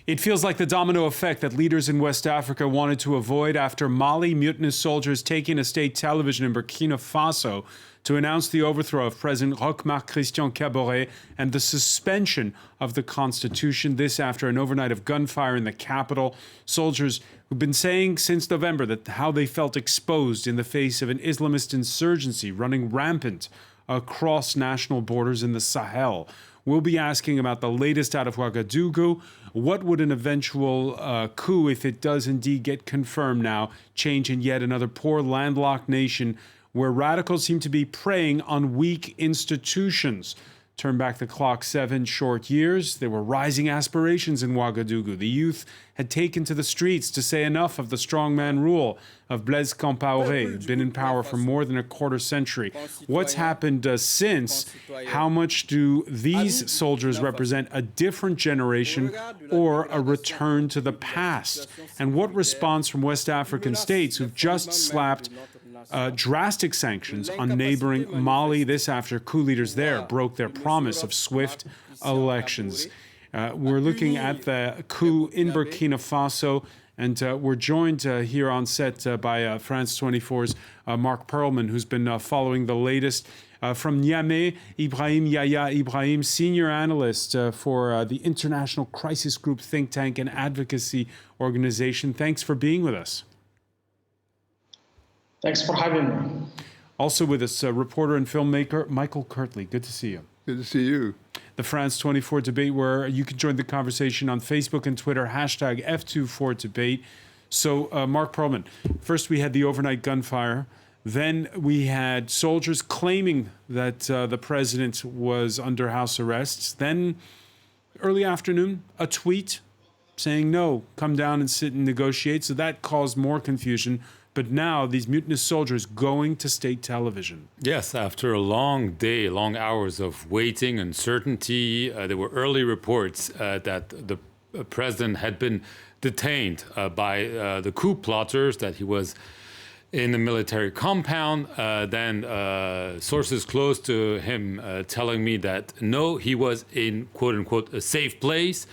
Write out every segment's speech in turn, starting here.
It feels like the domino effect that leaders in West Africa wanted to avoid after Mali mutinous soldiers taking a state television in Burkina Faso to announce the overthrow of President Christian Kaboré and the suspension of the constitution. This after an overnight of gunfire in the capital. Soldiers who've been saying since November that how they felt exposed in the face of an Islamist insurgency running rampant across national borders in the Sahel. We'll be asking about the latest out of Ouagadougou. What would an eventual coup, if it does indeed get confirmed now, change in yet another poor landlocked nation where radicals seem to be preying on weak institutions? Turn back the clock 7 short years. There were rising aspirations in Ouagadougou. The youth had taken to the streets to say enough of the strongman rule of Blaise Compaoré, who'd been in power for more than a quarter century. What's happened since? How much do these soldiers represent a different generation or a return to the past? And what response from West African states who've just slapped drastic sanctions on neighboring Mali, this after coup leaders there broke their promise of swift elections? We're looking at the coup in Burkina Faso, and we're joined here on set by France 24's Mark Perlman, who's been following the latest. From Niamey, Yahya Ibrahim, senior analyst for the International Crisis Group think tank and advocacy organization. Thanks for being with us. Thanks for having me. Also with us, reporter and filmmaker Michael Kirtley. Good to see you. Good to see you. The France 24 debate, where you can join the conversation on Facebook and Twitter, hashtag F24debate. So, Mark Perlman, first we had the overnight gunfire. Then we had soldiers claiming that the president was under house arrest. Then, early afternoon, a tweet saying, no, come down and sit and negotiate. So that caused more confusion. But now these mutinous soldiers going to state television. Yes, after a long day, long hours of waiting, uncertainty, there were early reports that the president had been detained by the coup plotters, that he was in the military compound. Then sources close to him telling me that no, he was in quote unquote a safe place,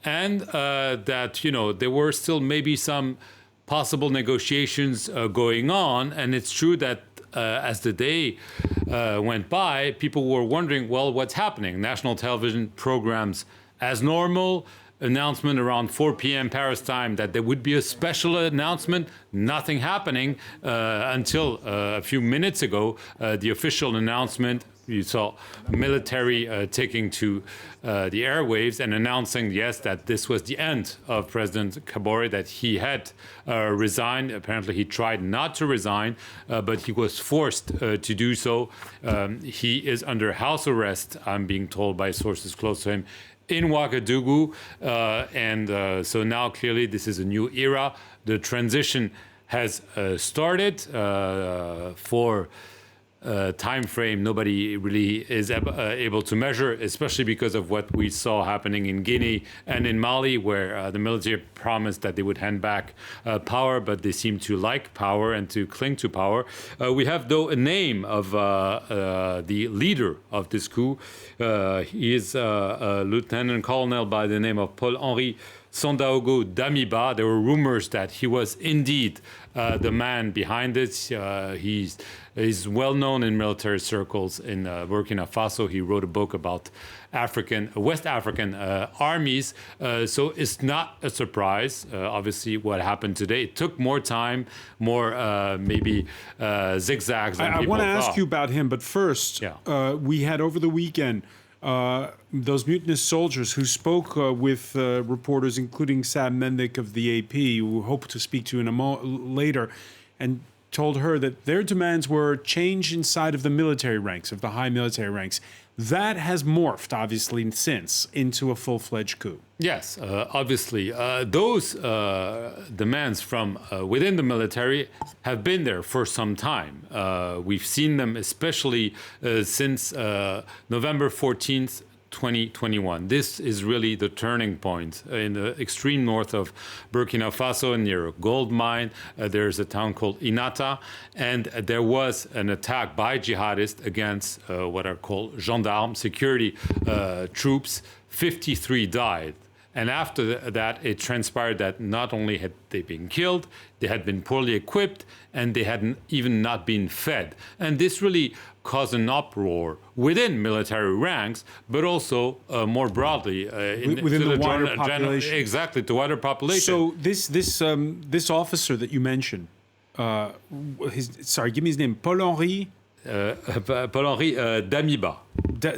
and that, you know, there were still maybe some possible negotiations going on. And it's true that as the day went by, people were wondering, well, what's happening? National television programs as normal, announcement around 4 p.m. Paris time that there would be a special announcement, nothing happening until a few minutes ago, the official announcement. You saw military taking to the airwaves and announcing, yes, that this was the end of President Kaboré, that he had resigned. Apparently, he tried not to resign, but he was forced to do so. He is under house arrest, I'm being told by sources close to him, in Ouagadougou. So now, clearly, this is a new era. The transition has started for time frame nobody really is able to measure, especially because of what we saw happening in Guinea and in Mali, where the military promised that they would hand back power, but they seem to like power and to cling to power. We have, though, a name of the leader of this coup. He is a lieutenant colonel by the name of Paul-Henri Sandaogo Damiba. There were rumors that he was indeed the man behind it. He's well known in military circles in Burkina Faso. He wrote a book about West African armies. So it's not a surprise, obviously, what happened today. It took more time, more maybe zigzags than people thought. I want to ask you about him, but first, we had over the weekend those mutinous soldiers who spoke with reporters, including Sam Mendick of the AP, who hope to speak to in later, and told her that their demands were change inside of the military ranks, of the high military ranks. That has morphed, obviously, since into a full-fledged coup. Yes, obviously. Those demands from within the military have been there for some time. We've seen them especially since November 14th, 2021. This is really the turning point in the extreme north of Burkina Faso, near a gold mine. There's a town called Inata, and there was an attack by jihadists against what are called gendarmes, security troops. 53 died. And after that, it transpired that not only had they been killed, they had been poorly equipped, and they had even not been fed. And this really caused an uproar within military ranks, but also more broadly within the wider population. Exactly, the wider population. So this officer that you mentioned, sorry, give me his name, Paul-Henri? Paul-Henri Damiba.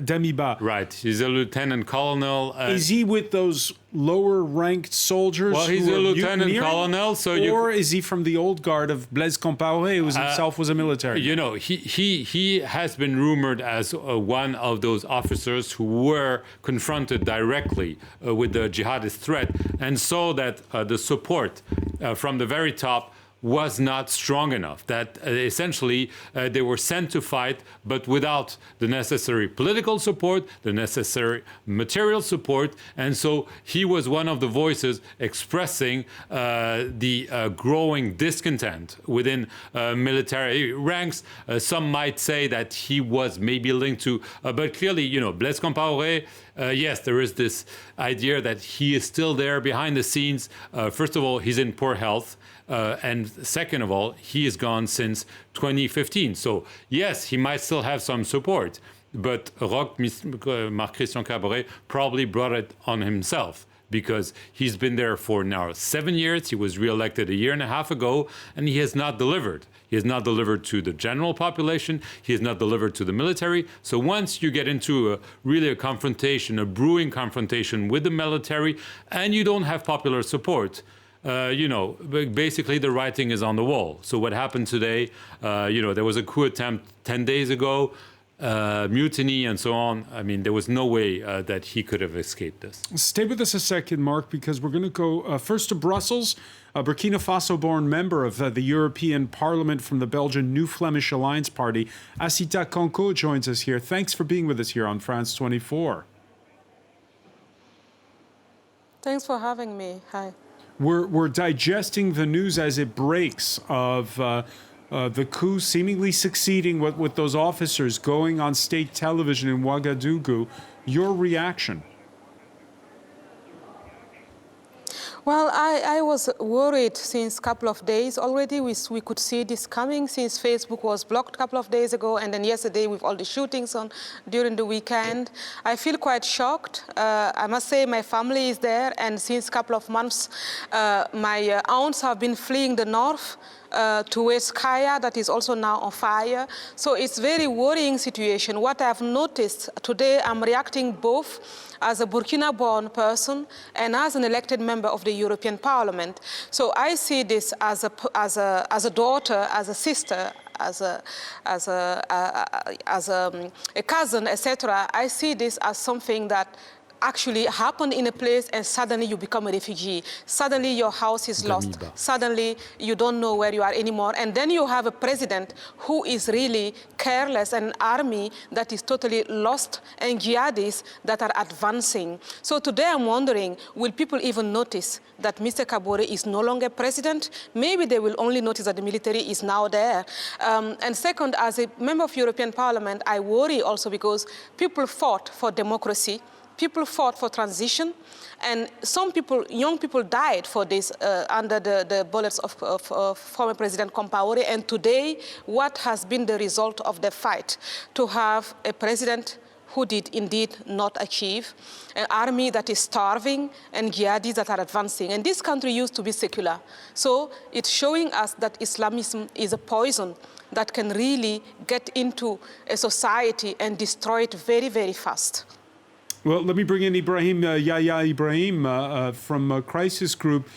Damiba. Right, he's a lieutenant colonel. Is he with those lower-ranked soldiers? Well, he's a lieutenant colonel, so or is he from the old guard of Blaise Compaoré, who himself was a military? You know, he has been rumored as one of those officers who were confronted directly with the jihadist threat and saw that the support from the very top was not strong enough, that essentially they were sent to fight, but without the necessary political support, the necessary material support. And so he was one of the voices expressing the growing discontent within military ranks. Some might say that he was maybe linked to, but clearly, you know, Blaise Compaoré, yes, there is this idea that he is still there behind the scenes. First of all, he's in poor health. And second of all, he is gone since 2015. So yes, he might still have some support, but Marc-Christian Kaboré probably brought it on himself because he's been there for now 7 years. He was reelected a year and a half ago, and he has not delivered. He has not delivered to the general population. He has not delivered to the military. So once you get into a confrontation, a brewing confrontation with the military, and you don't have popular support, you know, basically the writing is on the wall. So what happened today, you know, there was a coup attempt 10 days ago, mutiny and so on. I mean, there was no way that he could have escaped this. Stay with us a second, Mark, because we're going to go first to Brussels. A Burkina Faso-born member of the European Parliament from the Belgian New Flemish Alliance Party, Asita Konko, joins us here. Thanks for being with us here on France 24. Thanks for having me. Hi. We're digesting the news as it breaks of the coup seemingly succeeding with those officers going on state television in Ouagadougou. Your reaction? Well, I was worried since a couple of days already. We could see this coming since Facebook was blocked a couple of days ago, and then yesterday with all the shootings on during the weekend. I feel quite shocked. I must say my family is there, and since a couple of months, my aunts have been fleeing the north towards Kaya, that is also now on fire. So it's very worrying situation. What I've noticed today, I'm reacting both as a Burkina-born person and as an elected member of the European Parliament. So I see this as a daughter, as a sister, as a cousin, etc. I see this as something that actually happened in a place and suddenly you become a refugee. Suddenly your house is lost. Suddenly you don't know where you are anymore. And then you have a president who is really careless, an army that is totally lost, and jihadis that are advancing. So today I'm wondering, will people even notice that Mr. Kaboré is no longer president? Maybe they will only notice that the military is now there. And second, as a member of European Parliament, I worry also because people fought for democracy. People fought for transition, and some people, young people, died for this under the bullets of former President Compaoré. And today, what has been the result of the fight? To have a president who did indeed not achieve, an army that is starving, and jihadis that are advancing. And this country used to be secular. So it's showing us that Islamism is a poison that can really get into a society and destroy it very, very fast. Well, let me bring in Ibrahim, Yahya Ibrahim from Crisis Group.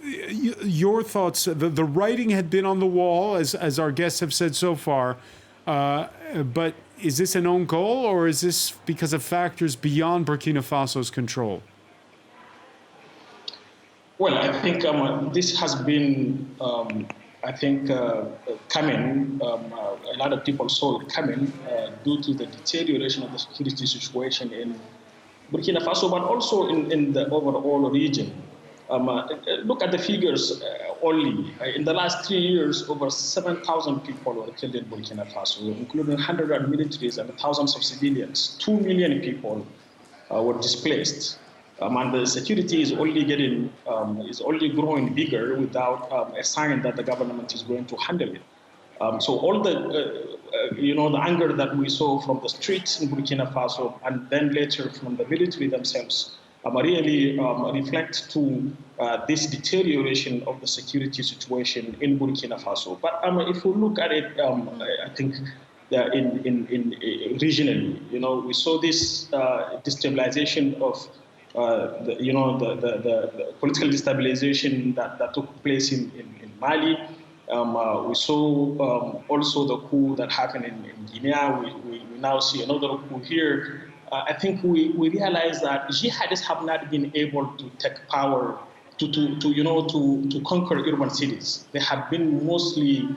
Your thoughts, the writing had been on the wall, as our guests have said so far, but is this an own goal, or is this because of factors beyond Burkina Faso's control? Well, I think this has been, coming. A lot of people saw it coming due to the deterioration of the security situation in Burkina Faso, but also in the overall region. Look at the figures only. In the last 3 years, over 7,000 people were killed in Burkina Faso, including 100 militaries and thousands of civilians. 2 million people were displaced. And the security is only is only growing bigger without a sign that the government is going to handle it. So all the the anger that we saw from the streets in Burkina Faso and then later from the military themselves really reflect to this deterioration of the security situation in Burkina Faso. But if we look at it, I think regionally, we saw this destabilization of the political destabilization that took place in Mali. We saw also the coup that happened in Guinea. We now see another coup here. I think we realize that jihadists have not been able to take power to conquer urban cities. They have been mostly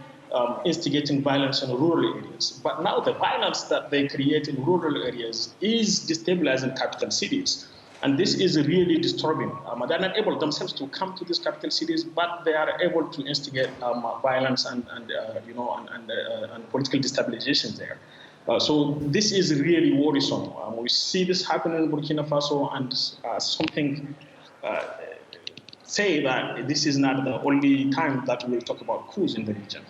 instigating violence in rural areas. But now the violence that they create in rural areas is destabilizing capital cities. And this is really disturbing. They're not able themselves to come to these capital cities, but they are able to instigate violence and political destabilization there. So this is really worrisome. We see this happen in Burkina Faso, and something say that this is not the only time that we'll talk about coups in the region.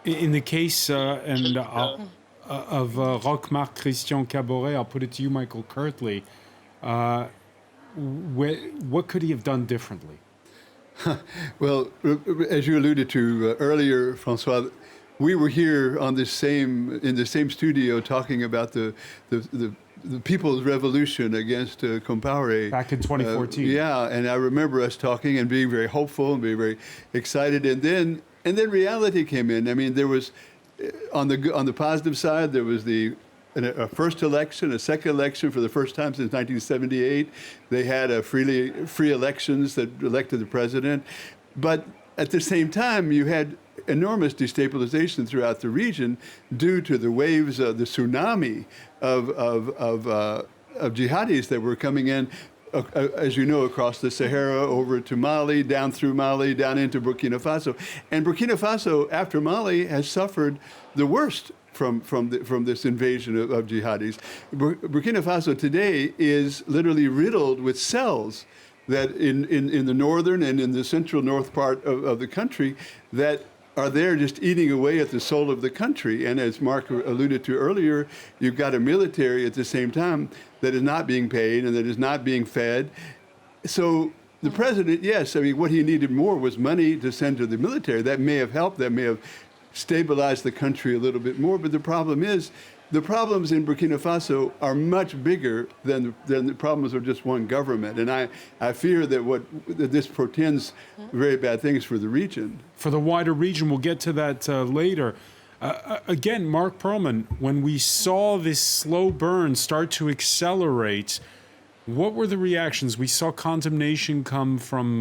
In the case of Roch-Marc Christian Kaboré, I'll put it to you, Michael Kirtley. What could he have done differently? Well, as you alluded to earlier, Francois, we were here in the same studio talking about the people's revolution against Compaoré. Back in 2014. Yeah, and I remember us talking and being very hopeful and being very excited, and then reality came in. I mean, there was on the positive side, there was a first election, a second election for the first time since 1978. They had free elections that elected the president. But at the same time, you had enormous destabilization throughout the region due to the waves of the tsunami of jihadis that were coming in, as you know, across the Sahara, over to Mali, down through Mali, down into Burkina Faso. And Burkina Faso, after Mali, has suffered the worst from this invasion of jihadis. Burkina Faso today is literally riddled with cells that in the northern and in the central north part of the country that are there just eating away at the soul of the country. And as Mark alluded to earlier, you've got a military at the same time that is not being paid and that is not being fed. So the president, yes, I mean, what he needed more was money to send to the military. That may have helped, that may have stabilized the country a little bit more. But the problem is, the problems in Burkina Faso are much bigger than the problems of just one government. And I fear that this portends very bad things for the region. For the wider region, we'll get to that later. Again, Mark Perlman, when we saw this slow burn start to accelerate, what were the reactions? We saw condemnation come from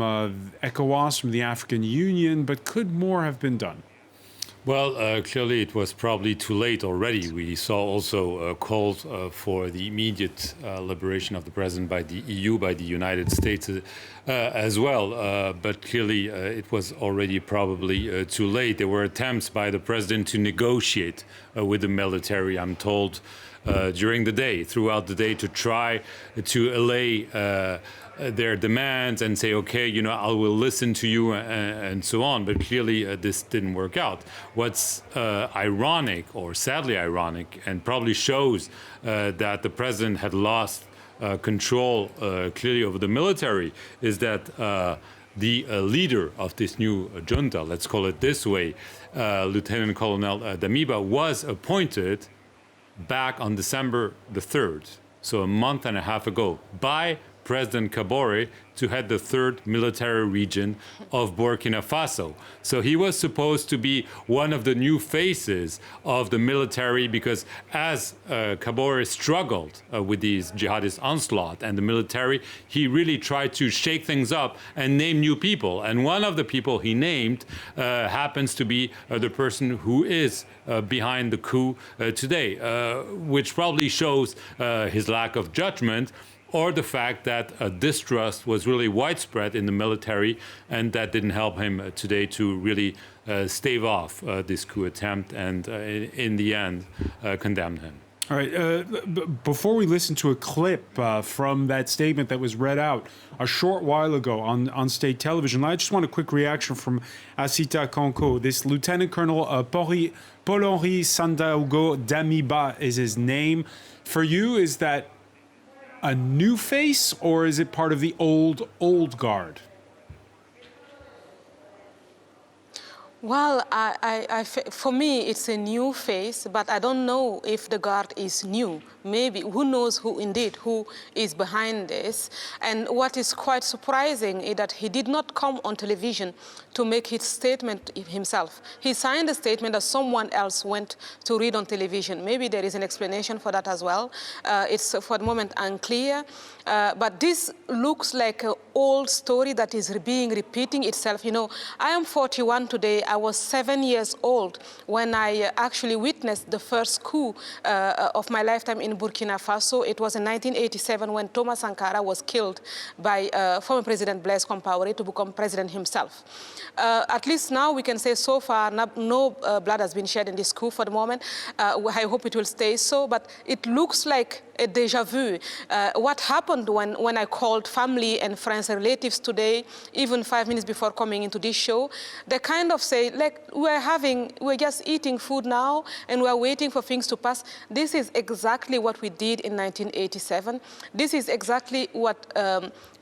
ECOWAS, from the African Union, but could more have been done? Well, clearly it was probably too late already. We saw also calls for the immediate liberation of the president by the EU, by the United States as well. But clearly it was already probably too late. There were attempts by the president to negotiate with the military, I'm told, throughout the day, to try to allay their demands and say, okay, I will listen to you and so on. But clearly this didn't work out. What's ironic, or sadly ironic, and probably shows that the president had lost control clearly over the military, is that the leader of this new junta, let's call it this way, Lieutenant Colonel Damiba, was appointed back on December the 3rd, so a month and a half ago, by President Kaboré to head the 3rd military region of Burkina Faso. So he was supposed to be one of the new faces of the military, because as Kaboré struggled with these jihadist onslaught and the military, he really tried to shake things up and name new people. And one of the people he named happens to be the person who is behind the coup today, which probably shows his lack of judgment, or the fact that distrust was really widespread in the military, and that didn't help him today to really stave off this coup attempt and in the end condemn him. All right. Before we listen to a clip from that statement that was read out a short while ago on state television, I just want a quick reaction from Asita Konko. This Lieutenant Colonel Paul-Henri Sandaogo Damiba is his name. For you, is that a new face or is it part of the old guard? Well, for me, it's a new face, but I don't know if the guard is new. Maybe, who knows who is behind this. And what is quite surprising is that he did not come on television to make his statement himself. He signed a statement that someone else went to read on television. Maybe there is an explanation for that as well. It's for the moment unclear. But this looks like an old story that is being repeating itself. You know, I am 41 today. I was 7 years old when I actually witnessed the first coup of my lifetime in Burkina Faso. It was in 1987 when Thomas Sankara was killed by former President Blaise Compaoré to become president himself. At least now we can say so far no blood has been shed in this coup for the moment. I hope it will stay so, but it looks like a deja vu. What happened when I called family and friends and relatives today, even 5 minutes before coming into this show, they kind of say, like, we're just eating food now and we're waiting for things to pass. This is exactly what we did in 1987. This is exactly what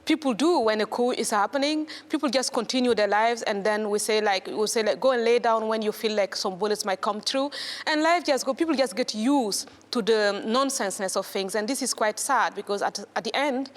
people do when a coup is happening. People just continue their lives, and then we'll say like, go and lay down when you feel like some bullets might come through, and life just go. People just get used to the nonsenseness of things, and this is quite sad because at the end,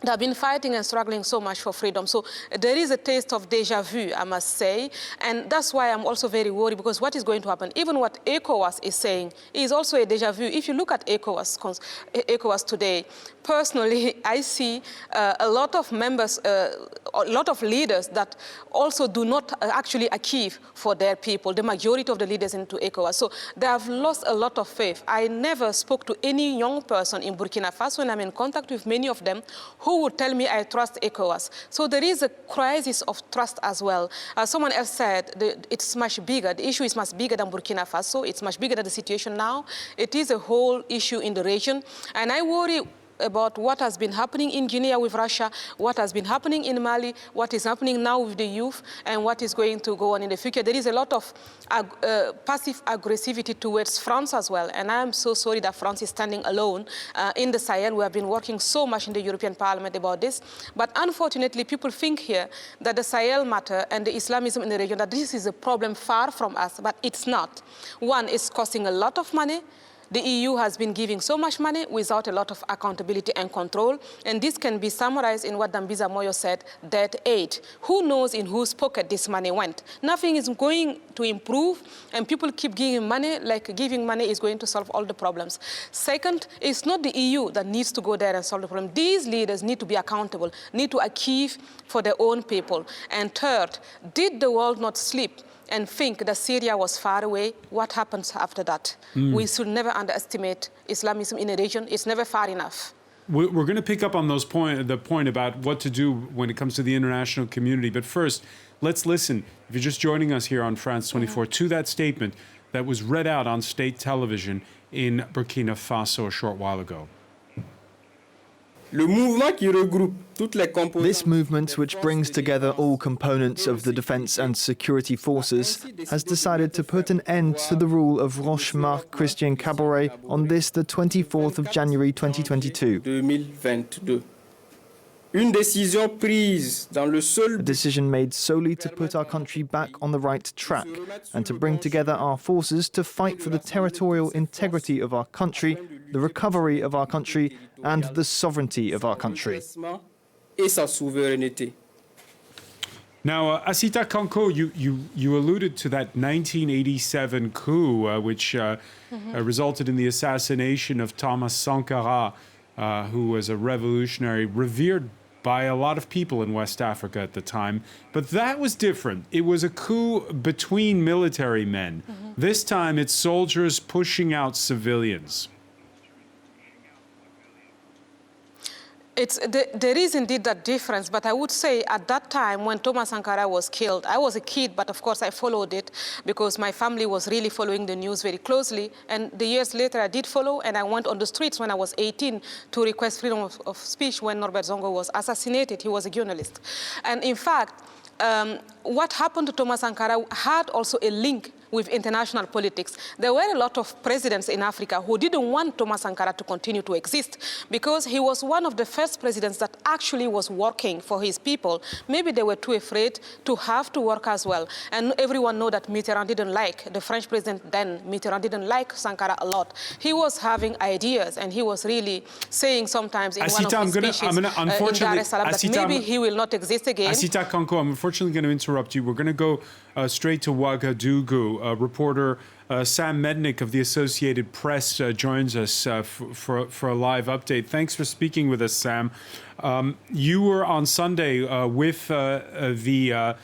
they've been fighting and struggling so much for freedom. So there is a taste of deja vu, I must say. And that's why I'm also very worried, because what is going to happen, even what ECOWAS is saying, is also a deja vu. If you look at ECOWAS today, personally, I see a lot of members, a lot of leaders that also do not actually achieve for their people, the majority of the leaders into ECOWAS. So they have lost a lot of faith. I never spoke to any young person in Burkina Faso, and I'm in contact with many of them who would tell me I trust ECOWAS. So there is a crisis of trust as well. Someone else said it's much bigger. The issue is much bigger than Burkina Faso. It's much bigger than the situation now. It is a whole issue in the region. And I worry about what has been happening in Guinea with Russia, what has been happening in Mali, what is happening now with the youth, and what is going to go on in the future. There is a lot of passive aggressivity towards France as well, and I'm so sorry that France is standing alone in the Sahel. We have been working so much in the European Parliament about this, but unfortunately people think here that the Sahel matter and the Islamism in the region, that this is a problem far from us, but it's not. One, it's costing a lot of money. The EU has been giving so much money without a lot of accountability and control, and this can be summarized in what Dambisa Moyo said, dead aid. Who knows in whose pocket this money went? Nothing is going to improve, and people keep giving money like giving money is going to solve all the problems. Second, it's not the EU that needs to go there and solve the problem. These leaders need to be accountable, need to achieve for their own people. And third, did the world not sleep and think that Syria was far away? What happens after that? We should never underestimate Islamism in a region. It's never far enough. We're going to pick up on the point about what to do when it comes to the international community. But first, let's listen, if you're just joining us here on France 24, to that statement that was read out on state television in Burkina Faso a short while ago. This movement, which brings together all components of the defense and security forces, has decided to put an end to the rule of Roch-Marc Christian Kaboré on this, the 24th of January 2022. A decision made solely to put our country back on the right track and to bring together our forces to fight for the territorial integrity of our country, the recovery of our country, and the sovereignty of our country. Now, Asita Konko, you alluded to that 1987 coup, which resulted in the assassination of Thomas Sankara, who was a revolutionary revered by a lot of people in West Africa at the time. But that was different. It was a coup between military men. This time, it's soldiers pushing out civilians. There is indeed that difference, but I would say at that time when Thomas Sankara was killed, I was a kid, but of course I followed it because my family was really following the news very closely. And the years later I did follow, and I went on the streets when I was 18 to request freedom of speech when Norbert Zongo was assassinated. He was a journalist. And in fact, what happened to Thomas Sankara had also a link with international politics. There were a lot of presidents in Africa who didn't want Thomas Sankara to continue to exist because he was one of the first presidents that actually was working for his people. Maybe they were too afraid to have to work as well. And everyone knows that Mitterrand didn't like, the French president then, Mitterrand didn't like Sankara a lot. He was having ideas and he was really saying sometimes in one of his speeches in Dar es Salaam that maybe he will not exist again. Asita Kanko, I'm unfortunately going to interrupt you. We're going to go straight to Ouagadougou. Reporter Sam Mednick of the Associated Press joins us for a live update. Thanks for speaking with us, Sam. You were on Sunday with the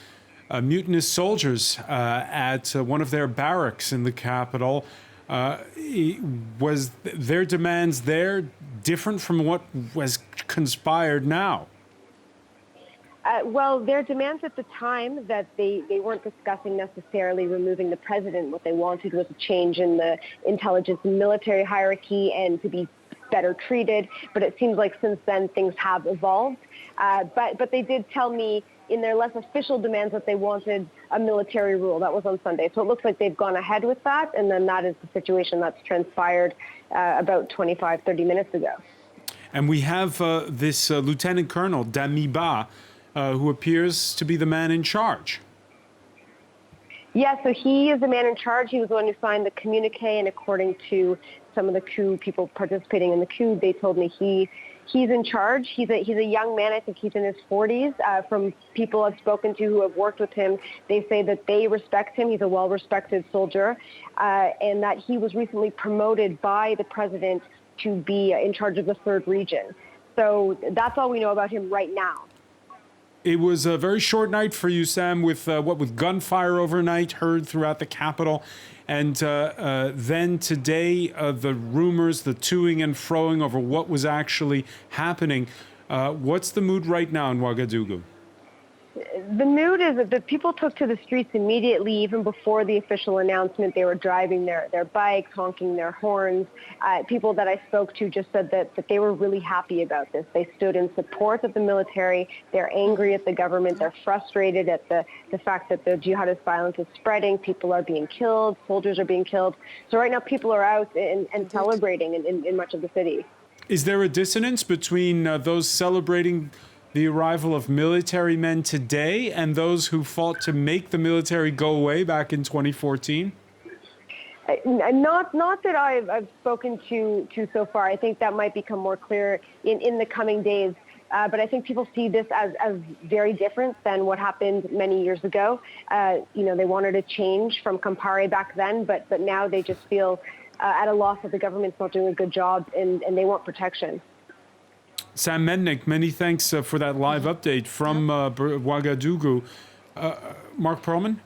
mutinous soldiers at one of their barracks in the capital. Was their demands there different from what was conspired now? Well, their demands at the time that they weren't discussing necessarily removing the president. What they wanted was a change in the intelligence and military hierarchy and to be better treated. But it seems like since then things have evolved. But they did tell me in their less official demands that they wanted a military rule. That was on Sunday. So it looks like they've gone ahead with that. And then that is the situation that's transpired about 25, 30 minutes ago. And we have this Lieutenant Colonel Damiba, who appears to be the man in charge. Yeah, so he is the man in charge. He was the one who signed the communique, and according to some of the coup people participating in the coup, they told me he's in charge. He's a young man. I think he's in his 40s. From people I've spoken to who have worked with him, they say that they respect him. He's a well-respected soldier, and that he was recently promoted by the president to be in charge of the 3rd region. So that's all we know about him right now. It was a very short night for you, Sam, with gunfire overnight heard throughout the capital. And then today, the rumors, the toing and froing over what was actually happening. What's the mood right now in Ouagadougou? The mood is that the people took to the streets immediately, even before the official announcement. They were driving their bikes, honking their horns. People that I spoke to just said that they were really happy about this. They stood in support of the military. They're angry at the government. They're frustrated at the fact that the jihadist violence is spreading. People are being killed. Soldiers are being killed. So right now people are out and celebrating in much of the city. Is there a dissonance between those celebrating the arrival of military men today and those who fought to make the military go away back in 2014? Not that I've spoken to so far. I think that might become more clear in the coming days. But I think people see this as very different than what happened many years ago. They wanted a change from Kaboré back then, but now they just feel at a loss that the government's not doing a good job and they want protection. Sam Mednick, many thanks for that live update from Ouagadougou. Mark Perlman,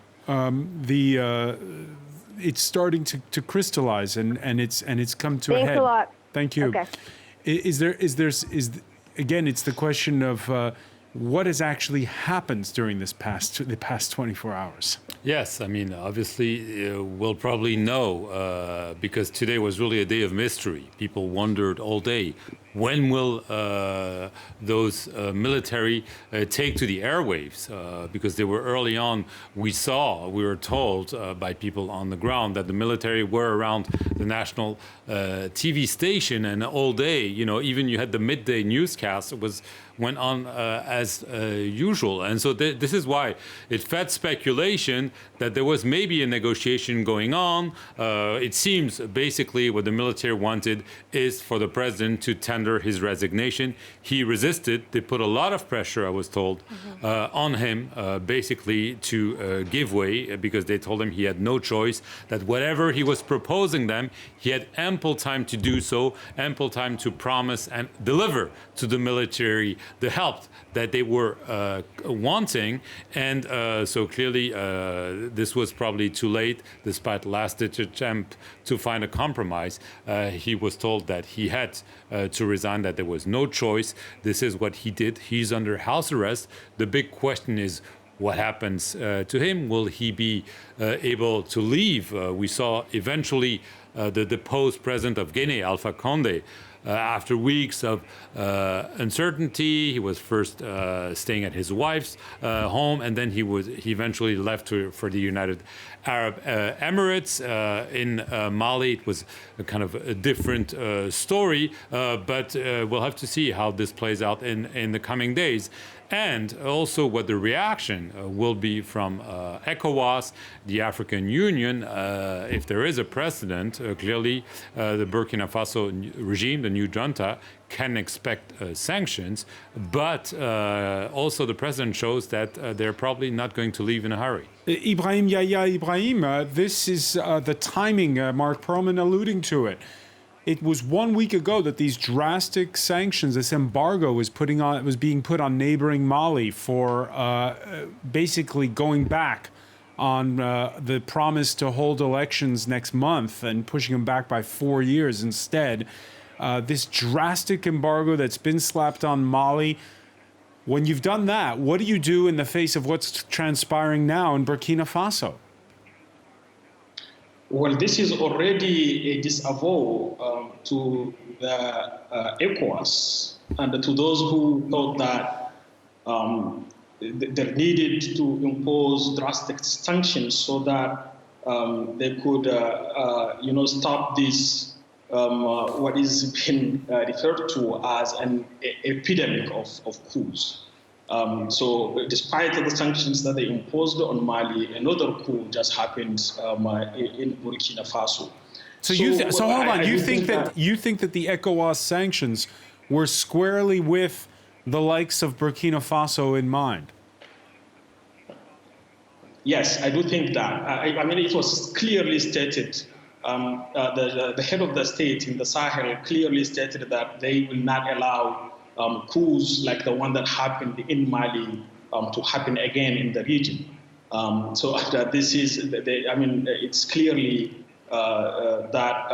it's starting to crystallize and it's come to a head. Thanks a lot. Thank you. Okay. Again, it's the question of what has actually happened during the past 24 hours. Yes, I mean, obviously, we'll probably know because today was really a day of mystery. People wondered all day, when will those military take to the airwaves? Because they were early on, we were told by people on the ground that the military were around the national TV station, and all day, even you had the midday newscast, went on as usual. And so this is why it fed speculation that there was maybe a negotiation going on. It seems basically what the military wanted is for the president to tender his resignation. He resisted. They put a lot of pressure, I was told, on him, basically to give way, because they told him he had no choice, that whatever he was proposing them, he had ample time to do so, ample time to promise and deliver to the military the help that they were wanting. And so clearly this was probably too late, despite last-ditch attempt to find a compromise. He was told that he had to resign, that there was no choice. This is what he did. He's under house arrest. The big question is, what happens to him? Will he be able to leave? We saw eventually the deposed president of Guinea, Alpha Condé, after weeks of uncertainty. He was first staying at his wife's home, and then he eventually left for the United Arab Emirates. In Mali, it was a kind of a different story, but we'll have to see how this plays out in the coming days. And also what the reaction will be from ECOWAS, the African Union. If there is a precedent, clearly the Burkina Faso regime, the new junta, can expect sanctions. But also the president shows that they're probably not going to leave in a hurry. Ibrahim this is the timing, Mark Perlman alluding to it. It was 1 week ago that these drastic sanctions, this embargo, was being put on neighboring Mali for basically going back on the promise to hold elections next month and pushing them back by 4 years instead. This drastic embargo that's been slapped on Mali. When you've done that, what do you do in the face of what's transpiring now in Burkina Faso? Well, this is already a disavowal to the ECOWAS and to those who thought that they needed to impose drastic sanctions so that they could, stop this, what is being referred to as an epidemic of coups. So despite the sanctions that they imposed on Mali, another coup just happened in Burkina Faso. So hold on. You think that the ECOWAS sanctions were squarely with the likes of Burkina Faso in mind? Yes, I do think that. I mean, it was clearly stated. The head of the state in the Sahel clearly stated that they will not allow coups like the one that happened in Mali to happen again in the region. So this is, it's clearly that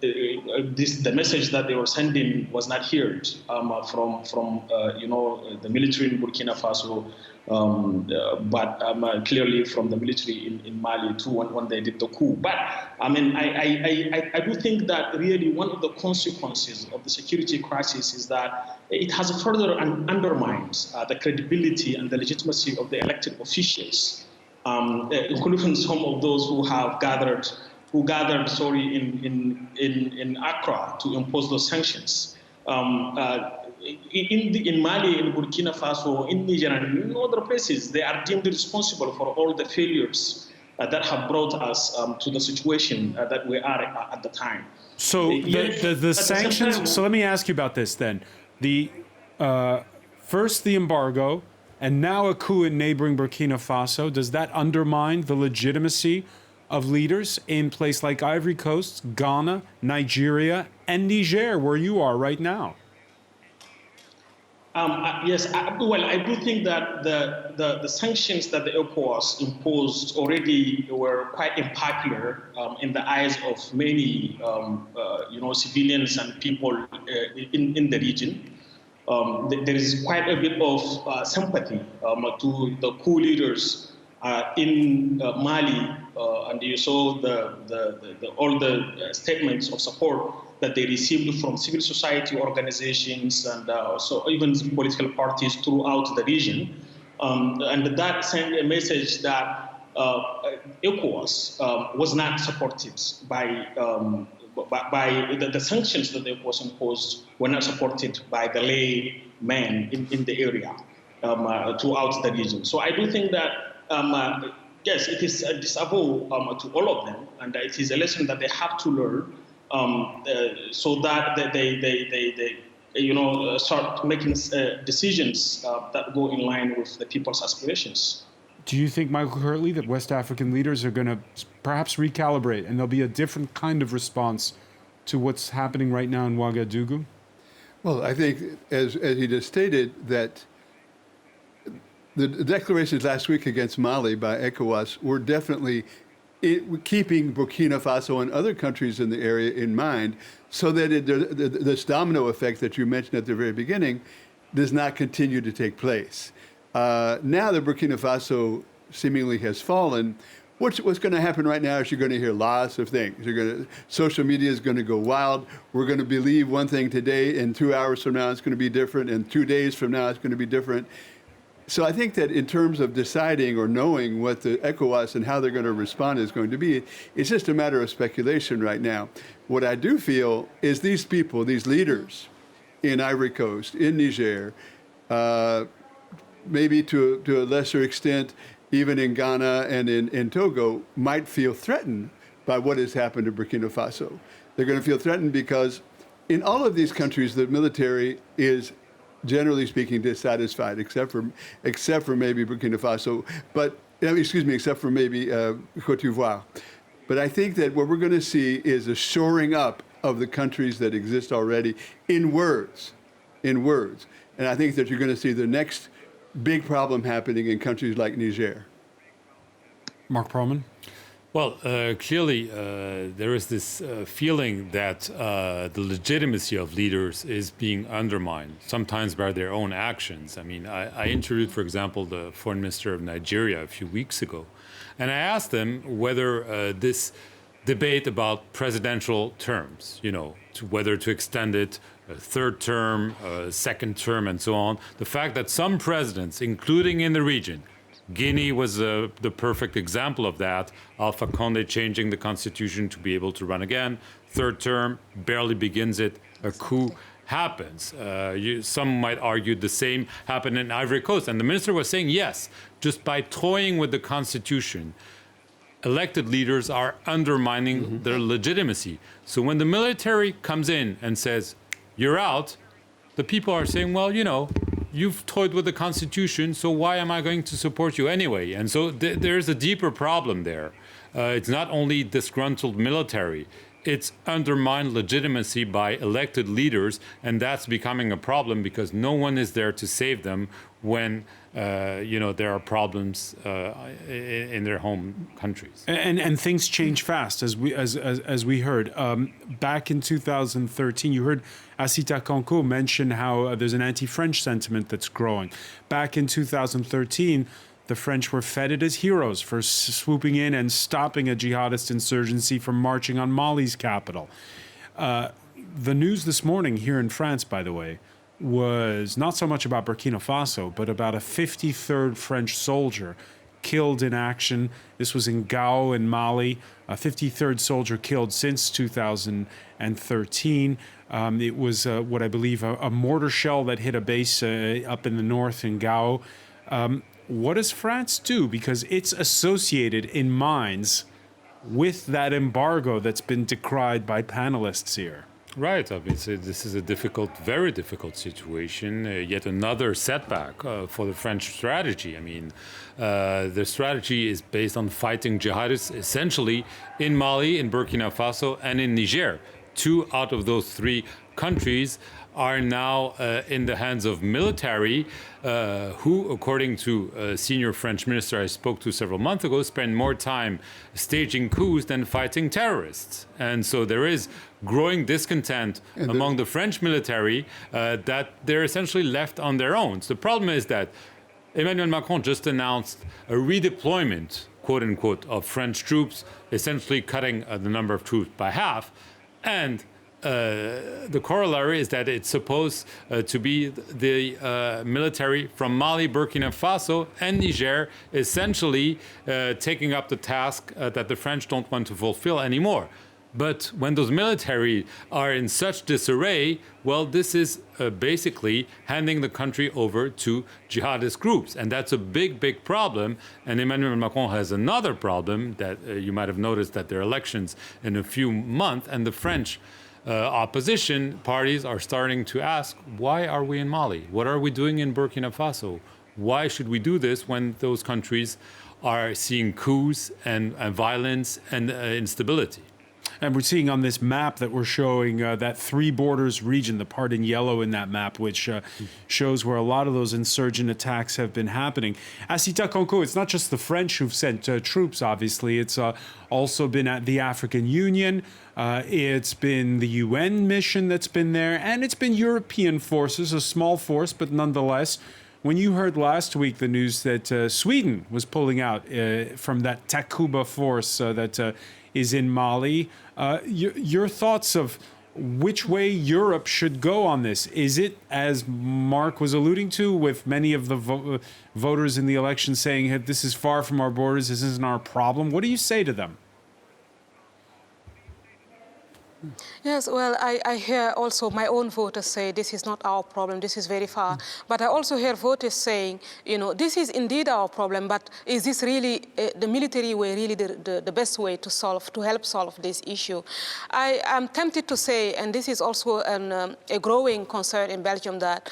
the message that they were sending was not heard from the military in Burkina Faso, but clearly from the military in Mali too when they did the coup. But I mean, I do think that really one of the consequences of the security crisis is that it has further undermined the credibility and the legitimacy of the elected officials, including some of those who gathered in Accra to impose those sanctions. In Mali, in Burkina Faso, in Niger, and in other places, they are deemed responsible for all the failures that have brought us to the situation that we are at the time. So the sanctions. So let me ask you about this then. First the embargo, and now a coup in neighboring Burkina Faso. Does that undermine the legitimacy of leaders in places like Ivory Coast, Ghana, Nigeria, and Niger, where you are right now? Yes, I do think that the sanctions that the ECOWAS imposed already were quite unpopular in the eyes of many, civilians and people in the region. There is quite a bit of sympathy to the coup leaders in Mali, and you saw all the statements of support that they received from civil society organizations and also even political parties throughout the region. And that sent a message that ECOWAS was not supported by the sanctions that ECOWAS imposed were not supported by the laymen in the area throughout the region. So I do think that yes, it is a disavowal to all of them, and it is a lesson that they have to learn so that they start making decisions that go in line with the people's aspirations. Do you think, Michael Kirtley, that West African leaders are going to perhaps recalibrate and there'll be a different kind of response to what's happening right now in Ouagadougou? Well, I think, as he just stated, that the declarations last week against Mali by ECOWAS were definitely keeping Burkina Faso and other countries in the area in mind so that this domino effect that you mentioned at the very beginning does not continue to take place. Now that Burkina Faso seemingly has fallen, what's going to happen right now is you're going to hear lots of things. Social media is going to go wild. We're going to believe one thing today, and 2 hours from now it's going to be different, and 2 days from now it's going to be different. So I think that in terms of deciding or knowing what the ECOWAS and how they're going to respond is going to be, it's just a matter of speculation right now. What I do feel is these people, these leaders in Ivory Coast, in Niger, maybe to a lesser extent, even in Ghana and in Togo, might feel threatened by what has happened to Burkina Faso. They're going to feel threatened because in all of these countries, the military is, generally speaking, dissatisfied, except for maybe Burkina Faso, except for maybe Côte d'Ivoire. But I think that what we're going to see is a shoring up of the countries that exist already in words. And I think that you're going to see the next big problem happening in countries like Niger. Mark Perlman? Well, clearly, there is this feeling that the legitimacy of leaders is being undermined, sometimes by their own actions. I mean, I interviewed, for example, the foreign minister of Nigeria a few weeks ago, and I asked him whether this debate about presidential terms, whether to extend it a third term, a second term, and so on, the fact that some presidents, including in the region, Guinea was the perfect example of that. Alpha Condé changing the constitution to be able to run again. Third term, barely begins it, a coup happens. Some might argue the same happened in Ivory Coast. And the minister was saying, yes, just by toying with the constitution, elected leaders are undermining their legitimacy. So when the military comes in and says, you're out, the people are saying, well, you've toyed with the Constitution, so why am I going to support you anyway? And so there's a deeper problem there. It's not only disgruntled military, it's undermined legitimacy by elected leaders, and that's becoming a problem because no one is there to save them when there are problems in their home countries. And things change fast, as we heard. Back in 2013, you heard Asita Kanko mention how there's an anti-French sentiment that's growing. Back in 2013, the French were feted as heroes for swooping in and stopping a jihadist insurgency from marching on Mali's capital. The news this morning here in France, by the way, was not so much about Burkina Faso, but about a 53rd French soldier killed in action. This was in Gao in Mali, a 53rd soldier killed since 2013. It was what I believe a mortar shell that hit a base up in the north in Gao. What does France do? Because it's associated in minds with that embargo that's been decried by panelists here. Right. I mean, this is a very difficult situation, yet another setback for the French strategy. I mean, the strategy is based on fighting jihadists essentially in Mali, in Burkina Faso, and in Niger. 2 out of those 3 countries are now in the hands of military who, according to a senior French minister I spoke to several months ago, spend more time staging coups than fighting terrorists. And so there is growing discontent among the French military that they're essentially left on their own. So the problem is that Emmanuel Macron just announced a redeployment, quote unquote, of French troops, essentially cutting the number of troops by half. And the corollary is that it's supposed to be the military from Mali, Burkina Faso, and Niger essentially taking up the task that the French don't want to fulfill anymore. But when those military are in such disarray, well, this is basically handing the country over to jihadist groups. And that's a big, big problem. And Emmanuel Macron has another problem that you might have noticed that there are elections in a few months, and the French opposition parties are starting to ask, why are we in Mali? What are we doing in Burkina Faso? Why should we do this when those countries are seeing coups and violence and instability? And we're seeing on this map that we're showing that three borders region, the part in yellow in that map, which shows where a lot of those insurgent attacks have been happening. Asita Konko, it's not just the French who've sent troops, obviously. It's also been at the African Union. It's been the UN mission that's been there, and it's been European forces, a small force, but nonetheless. When you heard last week the news that Sweden was pulling out from that Takuba force that is in Mali, your thoughts of which way Europe should go on this? Is it, as Mark was alluding to, with many of the voters in the election saying, hey, this is far from our borders, this isn't our problem? What do you say to them? Yes, well, I hear also my own voters say this is not our problem, this is very far. But I also hear voters saying, you know, this is indeed our problem, but is this really the military way really the best way to help solve this issue? I am tempted to say, and this is also a growing concern in Belgium, that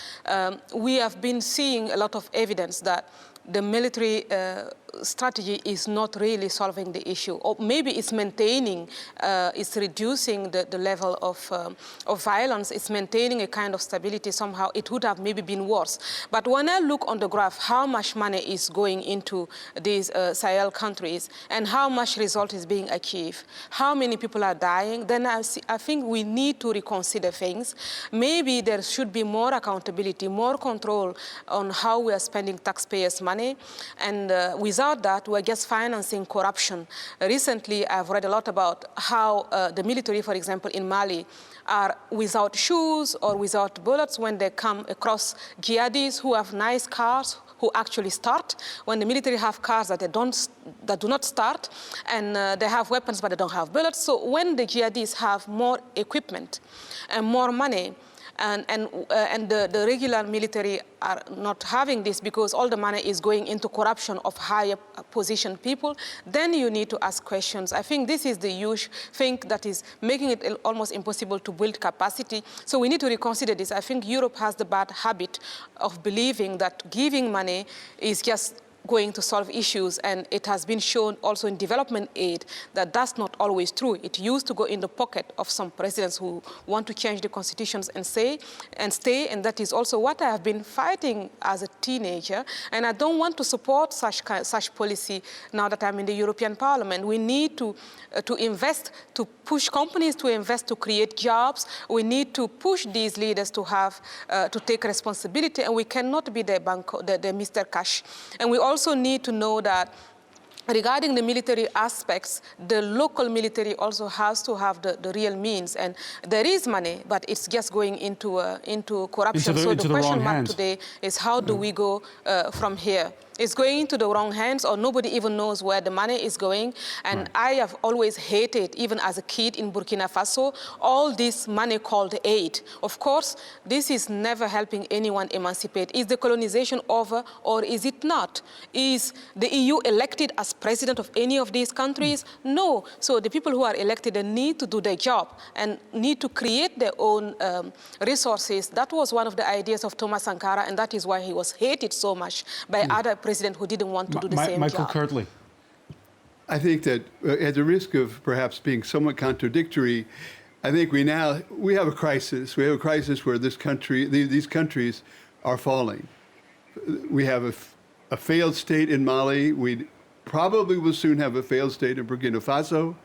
we have been seeing a lot of evidence that the military strategy is not really solving the issue, or maybe it's maintaining, it's reducing the level of violence, it's maintaining a kind of stability. Somehow it would have maybe been worse. But when I look on the graph, how much money is going into these Sahel countries and how much result is being achieved, how many people are dying, then I think we need to reconsider things. Maybe there should be more accountability, more control on how we are spending taxpayers' money, and without that, we're just financing corruption. Recently, I've read a lot about how the military, for example, in Mali, are without shoes or without bullets when they come across jihadis who have nice cars, who actually start, when the military have cars that do not start, and they have weapons but they don't have bullets. So when the jihadis have more equipment and more money, and the regular military are not having this because all the money is going into corruption of higher positioned people, then you need to ask questions. I think this is the huge thing that is making it almost impossible to build capacity. So we need to reconsider this. I think Europe has the bad habit of believing that giving money is just going to solve issues, and it has been shown also in development aid that that's not always true. It used to go in the pocket of some presidents who want to change the constitutions and stay, and that is also what I have been fighting as a teenager, and I don't want to support such policy now that I'm in the European Parliament. We need to invest, to push companies to invest, to create jobs. We need to push these leaders to have to take responsibility, and we cannot be the Mr. Cash. And we also need to know that regarding the military aspects, the local military also has to have the real means. And there is money, but it's just going into corruption. So the question mark today is how do we go from here? It's going into the wrong hands, or nobody even knows where the money is going. And I have always hated, even as a kid in Burkina Faso, all this money called aid. Of course, this is never helping anyone emancipate. Is the colonization over, or is it not? Is the EU elected as president of any of these countries? No. So the people who are elected, they need to do their job and need to create their own resources. That was one of the ideas of Thomas Sankara, and that is why he was hated so much by other president who didn't want to do the same Michael job. Kirtley. I think that at the risk of perhaps being somewhat contradictory, I think we have a crisis. We have a crisis where these countries are falling. We have a failed state in Mali. We probably will soon have a failed state in Burkina Faso.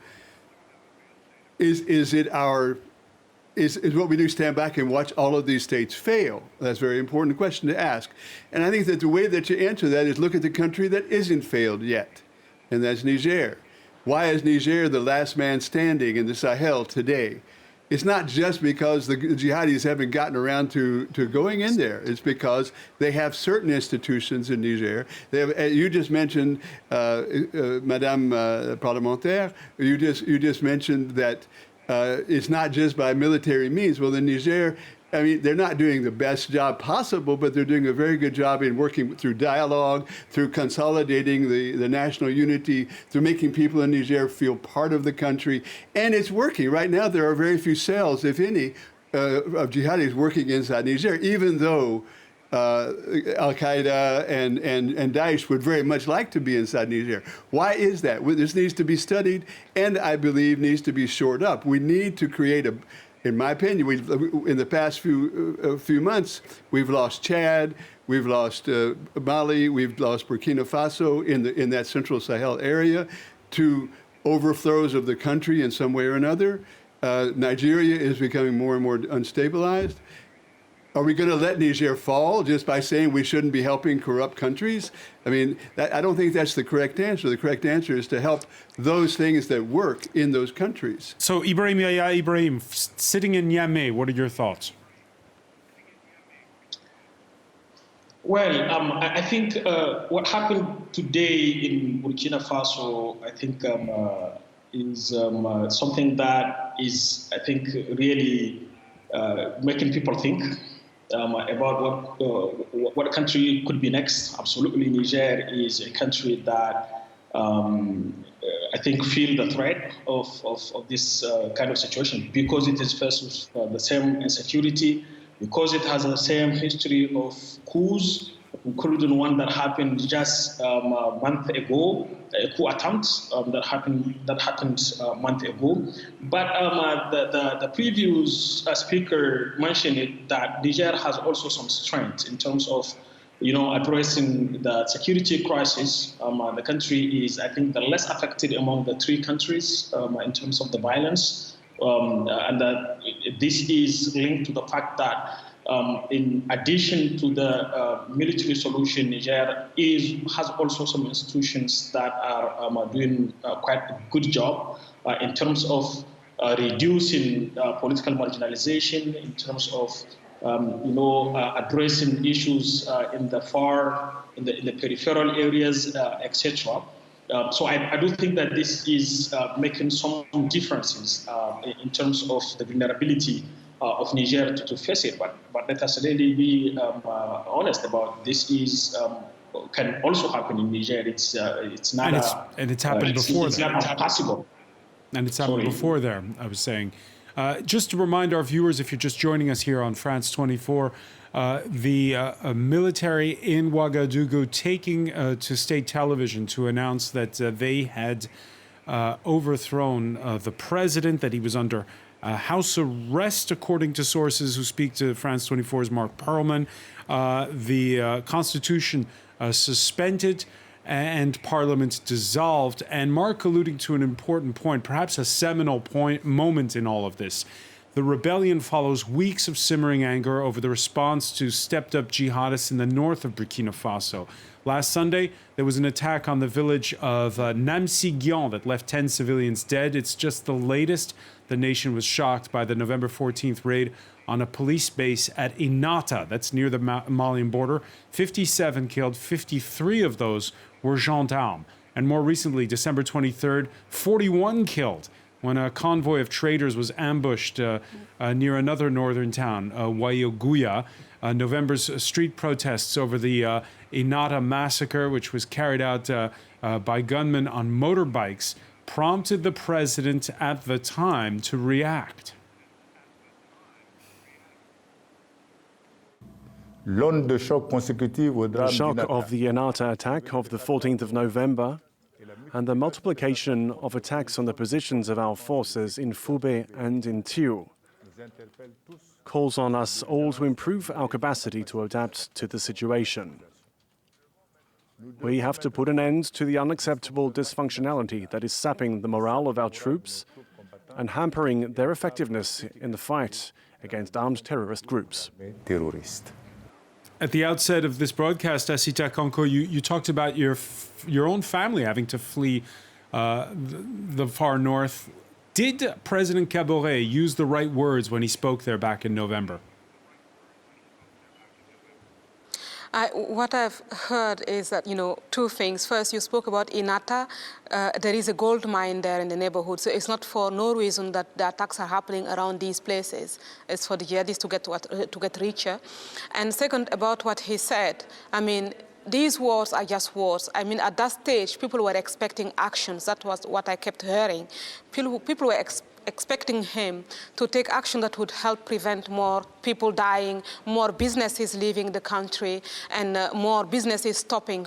Is what we do stand back and watch all of these states fail? That's a very important question to ask. And I think that the way that you answer that is look at the country that isn't failed yet, and that's Niger. Why is Niger the last man standing in the Sahel today? It's not just because the jihadis haven't gotten around to going in there. It's because they have certain institutions in Niger. They have, you just mentioned, Madame Parlementaire, you just mentioned that it's not just by military means. Well, in Niger, I mean, they're not doing the best job possible, but they're doing a very good job in working through dialogue, through consolidating the national unity, through making people in Niger feel part of the country. And it's working. Right now, there are very few cells, if any, of jihadis working inside Niger, even though Al-Qaeda and Daesh would very much like to be inside Niger. Why is that? Well, this needs to be studied, and I believe needs to be shored up. We need to create a, in my opinion, in the past few months, we've lost Chad, we've lost Mali, we've lost Burkina Faso in that central Sahel area to overthrows of the country in some way or another. Nigeria is becoming more and more unstabilized. Are we going to let Niger fall just by saying we shouldn't be helping corrupt countries? I mean, I don't think that's the correct answer. The correct answer is to help those things that work in those countries. So, Ibrahim, sitting in Niamey, what are your thoughts? Well, I think what happened today in Burkina Faso, I think, is something that is, I think, really making people think about what country could be next. Absolutely, Niger is a country that I think feel the threat of this kind of situation because it is faced with the same insecurity, because it has the same history of coups, including one that happened just a month ago, a coup attempt that happened a month ago. But the previous speaker mentioned it, that Niger has also some strength in terms of addressing the security crisis. The country is, I think, the less affected among the three countries in terms of the violence. And that this is linked to the fact that in addition to the military solution, Niger has also some institutions that are doing quite a good job in terms of reducing political marginalization, in terms of addressing issues in the peripheral areas, etc. So I do think that this is making some differences in terms of the vulnerability of Niger to face it. But let us really be honest about this. Can also happen in Niger. It's not. And it's happened before. It's not possible. And it's happened before there, I was saying. Just to remind our viewers, if you're just joining us here on France 24, the military in Ouagadougou taking to state television to announce that they had overthrown the president, that he was under house arrest, according to sources who speak to France 24's Mark Perlman. The Constitution suspended and Parliament dissolved. And Mark alluding to an important point, perhaps a seminal moment in all of this. The rebellion follows weeks of simmering anger over the response to stepped-up jihadists in the north of Burkina Faso. Last Sunday, there was an attack on the village of Namsigyan that left 10 civilians dead. It's just the latest. The nation was shocked by the November 14th raid on a police base at Inata, that's near the Malian border. 57 killed, 53 of those were gendarmes. And more recently, December 23rd, 41 killed when a convoy of traders was ambushed near another northern town, Wayoguya. November's street protests over the Inata massacre, which was carried out by gunmen on motorbikes, prompted the president at the time to react. The shock of the Inata attack of the 14th of November and the multiplication of attacks on the positions of our forces in Foubé and in Thiou calls on us all to improve our capacity to adapt to the situation. We have to put an end to the unacceptable dysfunctionality that is sapping the morale of our troops and hampering their effectiveness in the fight against armed terrorist groups. At the outset of this broadcast, Asita Konko, you talked about your own family having to flee the far north. Did President Kaboré use the right words when he spoke there back in November? What I've heard is that, two things. First, you spoke about Inata. There is a gold mine there in the neighborhood, so it's not for no reason that the attacks are happening around these places. It's for the jihadists to get richer. And second, about what he said, these words are just words. I mean, at that stage, people were expecting actions. That was what I kept hearing. People were expecting him to take action that would help prevent more people dying, more businesses leaving the country, and more businesses stopping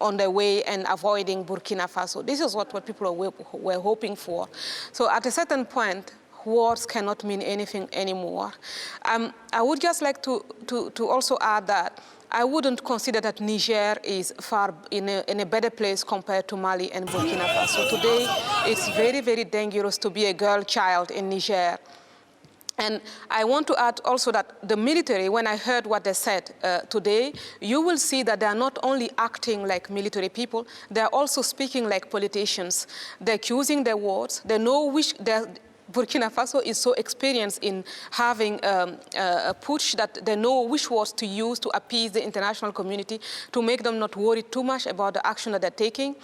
on their way and avoiding Burkina Faso. This is what people were hoping for. So at a certain point, words cannot mean anything anymore. I would just like to also add that I wouldn't consider that Niger is far in a better place compared to Mali and Burkina Faso. Today, it's very, very dangerous to be a girl child in Niger. And I want to add also that the military, when I heard what they said today, you will see that they are not only acting like military people, they are also speaking like politicians. They're choosing their words. They know which... Burkina Faso is so experienced in having a push that they know which words to use to appease the international community, to make them not worry too much about the action that they're taking.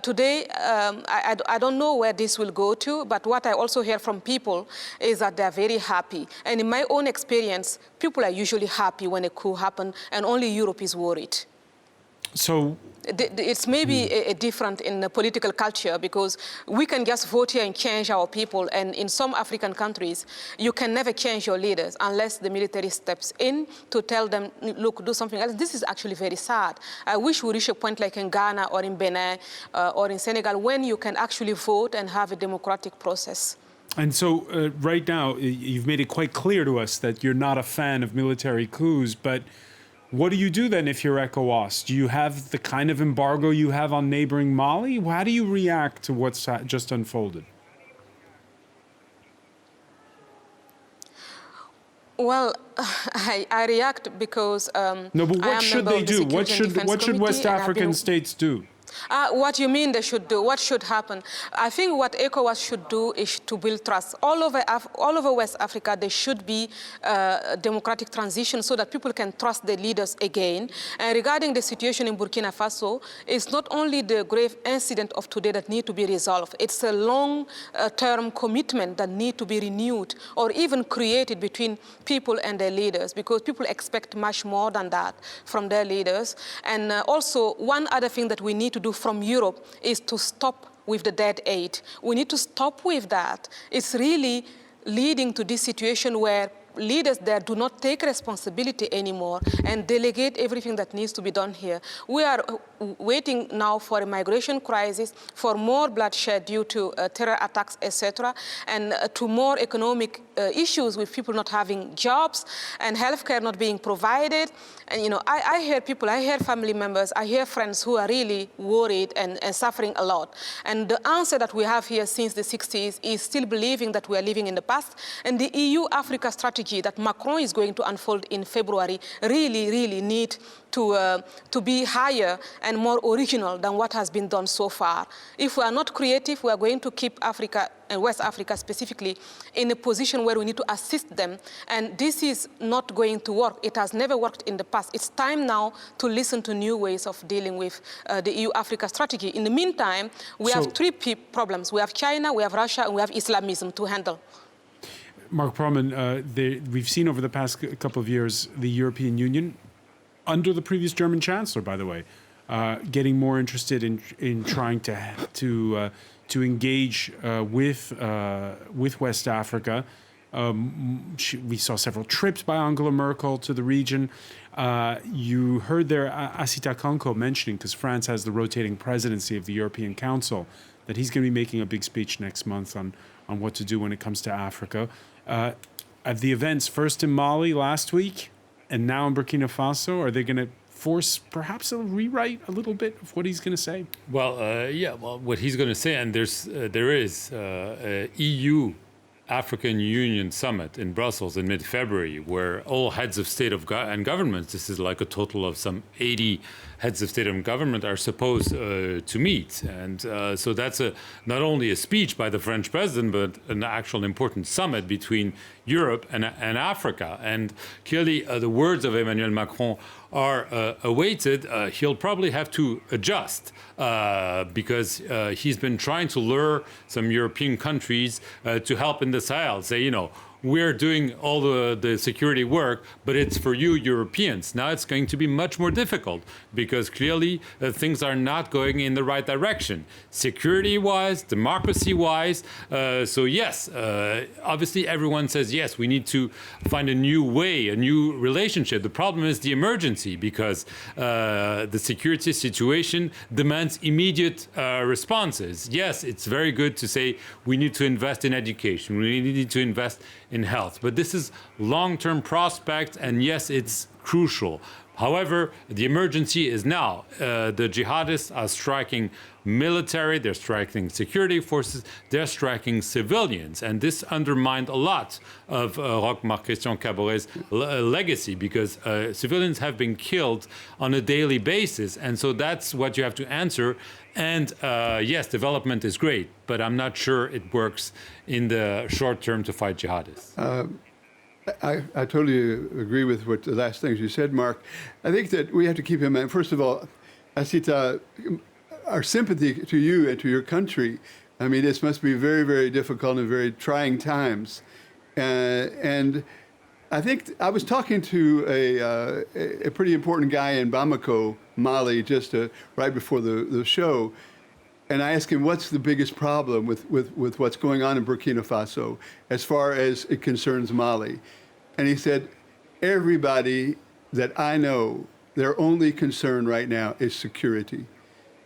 Today, I don't know where this will go to, but what I also hear from people is that they're very happy. And in my own experience, people are usually happy when a coup happens, and only Europe is worried. So it's maybe a different in the political culture, because we can just vote here and change our people. And in some African countries, you can never change your leaders unless the military steps in to tell them, look, do something else. This is actually very sad. I wish we reach a point like in Ghana or in Benin or in Senegal when you can actually vote and have a democratic process. And so right now, you've made it quite clear to us that you're not a fan of military coups, but what do you do then if you're ECOWAS? Do you have the kind of embargo you have on neighboring Mali? How do you react to what's just unfolded? Well, I react because no, but what should they do? What should West African states do? What you mean they should do? What should happen? I think what ECOWAS should do is to build trust. All over West Africa, there should be a democratic transition so that people can trust their leaders again. And regarding the situation in Burkina Faso, it's not only the grave incident of today that need to be resolved. It's a long-term commitment that need to be renewed or even created between people and their leaders, because people expect much more than that from their leaders. And also, one other thing that we need to do from Europe is to stop with the dead aid. We need to stop with that. It's really leading to this situation where leaders there do not take responsibility anymore and delegate everything that needs to be done here. We are waiting now for a migration crisis, for more bloodshed due to terror attacks, etc., and to more economic issues with people not having jobs and healthcare not being provided. And you know, I hear people, I hear family members, I hear friends who are really worried and suffering a lot. And the answer that we have here since the 60s is still believing that we are living in the past. And the EU-Africa strategy that Macron is going to unfold in February really need to be higher and more original than what has been done so far. If we are not creative, we are going to keep Africa, and West Africa specifically, in a position where we need to assist them. And this is not going to work. It has never worked in the past. It's time now to listen to new ways of dealing with the EU-Africa strategy. In the meantime, we have three problems. We have China, we have Russia, and we have Islamism to handle. Mark Proman, we've seen over the past couple of years the European Union, under the previous German Chancellor, by the way, getting more interested in trying to engage with West Africa. We saw several trips by Angela Merkel to the region. You heard there Asita Kanko mentioning, because France has the rotating presidency of the European Council, that he's going to be making a big speech next month on what to do when it comes to Africa. At the events, first in Mali last week, and now in Burkina Faso, are they going to force perhaps a rewrite a little bit of what he's going to say? Well, yeah, well, what he's going to say, and there is a EU African Union summit in Brussels in mid-February, where all heads of state and government, this is like a total of some 80 heads of state and government, are supposed to meet. And so that's not only a speech by the French president, but an actual important summit between Europe and Africa. And clearly the words of Emmanuel Macron are awaited. He'll probably have to adjust because he's been trying to lure some European countries to help in the Sahel, say, you know, we're doing all the security work, but it's for you Europeans. Now it's going to be much more difficult because clearly things are not going in the right direction, security-wise, democracy-wise. So yes, obviously everyone says, yes, we need to find a new way, a new relationship. The problem is the emergency because the security situation demands immediate responses. Yes, it's very good to say we need to invest in education, we need to invest in health, but this is long-term prospect, and yes, it's crucial. However, the emergency is now. The jihadists are striking military, they're striking security forces, they're striking civilians. And this undermined a lot of Roch-Marc Christian Kaboré's legacy because civilians have been killed on a daily basis. And so that's what you have to answer. And yes, development is great, but I'm not sure it works in the short term to fight jihadists. I totally agree with what the last things you said, Mark. I think that we have to keep in mind, first of all, Asita, our sympathy to you and to your country. I mean, this must be very, very difficult and very trying times. And I think I was talking to a pretty important guy in Bamako, Mali, just right before the show. And I asked him, what's the biggest problem with what's going on in Burkina Faso as far as it concerns Mali? And he said, everybody that I know, their only concern right now is security.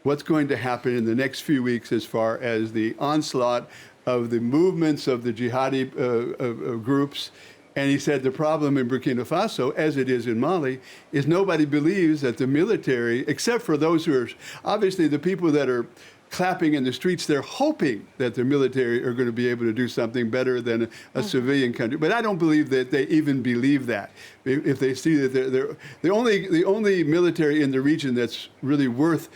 What's going to happen in the next few weeks as far as the onslaught of the movements of the jihadi groups. And he said the problem in Burkina Faso, as it is in Mali, is nobody believes that the military, except for those who are, obviously the people that are clapping in the streets, they're hoping that the military are going to be able to do something better than a civilian country. But I don't believe that they even believe that. If they see that they're the only military in the region that's really worth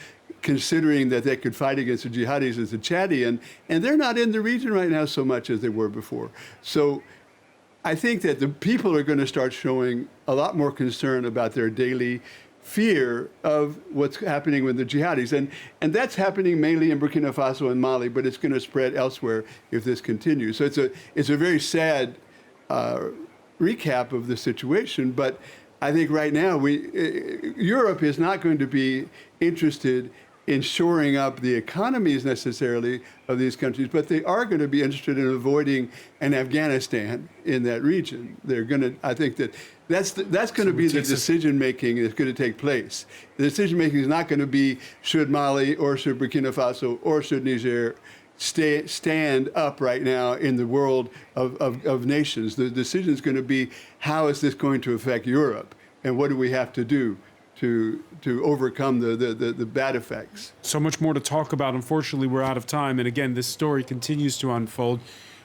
considering that they could fight against the jihadis is the Chadian, and they're not in the region right now so much as they were before. So I think that the people are going to start showing a lot more concern about their daily fear of what's happening with the jihadis. And that's happening mainly in Burkina Faso and Mali, but it's going to spread elsewhere if this continues. So it's a very sad recap of the situation, but I think right now Europe is not going to be interested in shoring up the economies necessarily of these countries, but they are going to be interested in avoiding an Afghanistan in that region. They're going to, I think that's going to be the decision making that's going to take place. The decision making is not going to be should Mali or should Burkina Faso or should Niger stand up right now in the world of nations. The decision is going to be how is this going to affect Europe and what do we have to do to overcome the bad effects. So much more to talk about. Unfortunately, we're out of time. And again, this story continues to unfold.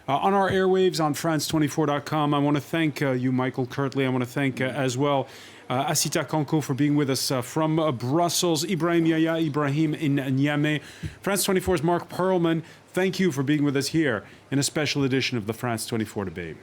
On our airwaves on France24.com, I want to thank you, Michael Kirtley. I want to thank as well Asita Konko for being with us from Brussels, Ibrahim Ibrahim in Niamey. France 24's Mark Perlman, thank you for being with us here in a special edition of the France 24 debate.